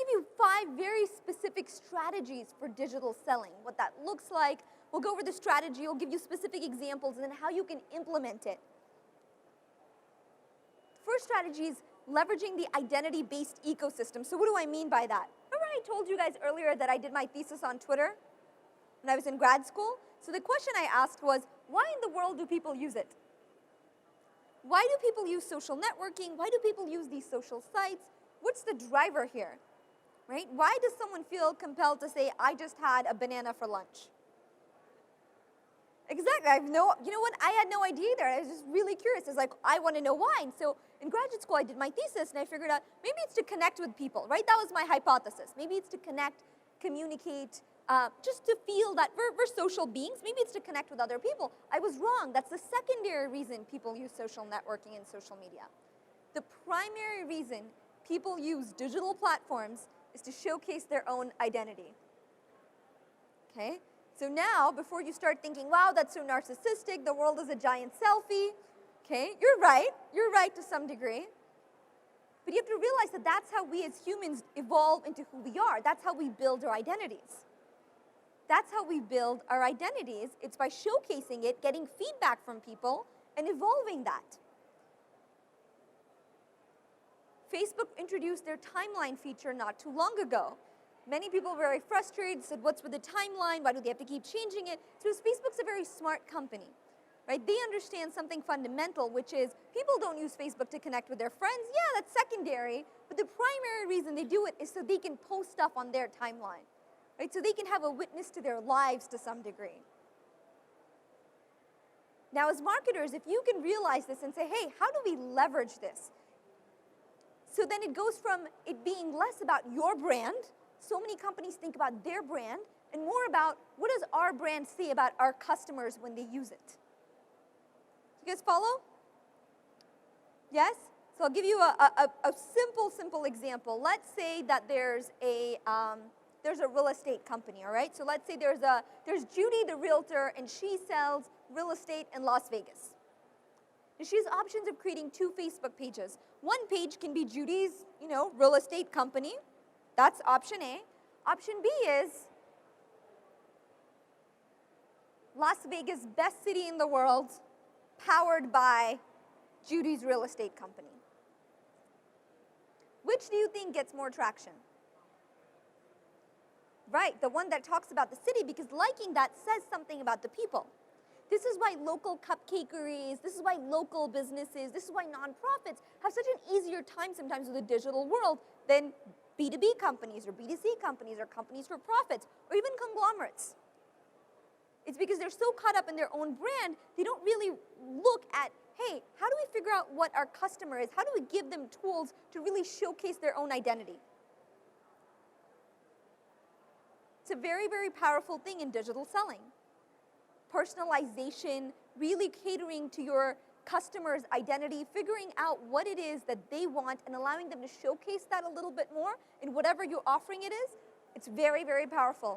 give you 5 very specific strategies for digital selling, what that looks like. We'll go over the strategy, we'll give you specific examples, and then how you can implement it. First strategy is leveraging the identity-based ecosystem. So what do I mean by that? Remember I told you guys earlier that I did my thesis on Twitter when I was in grad school? So the question I asked was, why in the world do people use it? Why do people use social networking? Why do people use these social sites? What's the driver here, right? Why does someone feel compelled to say, I just had a banana for lunch? Exactly, you know what, I had no idea either. I was just really curious. It's like, I want to know why. And so in graduate school, I did my thesis and I figured out, maybe it's to connect with people, right? That was my hypothesis. Maybe it's to connect, communicate, just to feel that we're social beings. Maybe it's to connect with other people. I was wrong. That's the secondary reason people use social networking and social media. The primary reason people use digital platforms is to showcase their own identity. Okay? So now, before you start thinking, wow, that's so narcissistic, the world is a giant selfie, okay, you're right to some degree. But you have to realize that that's how we as humans evolve into who we are. That's how we build our identities. That's how we build our identities. It's by showcasing it, getting feedback from people, and evolving that. Facebook introduced their timeline feature not too long ago. Many people were very frustrated, said, what's with the timeline? Why do they have to keep changing it? So Facebook's a very smart company, right? They understand something fundamental, which is people don't use Facebook to connect with their friends. Yeah, that's secondary, but the primary reason they do it is so they can post stuff on their timeline, right? So they can have a witness to their lives to some degree. Now, as marketers, if you can realize this and say, hey, how do we leverage this? So then it goes from it being less about your brand. So many companies think about their brand and more about what does our brand say about our customers when they use it. You guys follow? Yes? So I'll give you a simple example. Let's say that there's a real estate company, all right? So let's say there's Judy the realtor and she sells real estate in Las Vegas. And she has options of creating 2 Facebook pages. One page can be Judy's, real estate company. That's option A. Option B is Las Vegas, best city in the world, powered by Judy's real estate company. Which do you think gets more traction? Right, the one that talks about the city, because liking that says something about the people. This is why local cupcakeries, this is why local businesses, this is why nonprofits have such an easier time sometimes with the digital world than B2B companies or B2C companies or companies for profits or even conglomerates. It's because they're so caught up in their own brand, they don't really look at, hey, how do we figure out what our customer is? How do we give them tools to really showcase their own identity? It's a very, very powerful thing in digital selling. Personalization, really catering to your customer's identity, figuring out what it is that they want and allowing them to showcase that a little bit more in whatever you're offering it is, it's very, very powerful.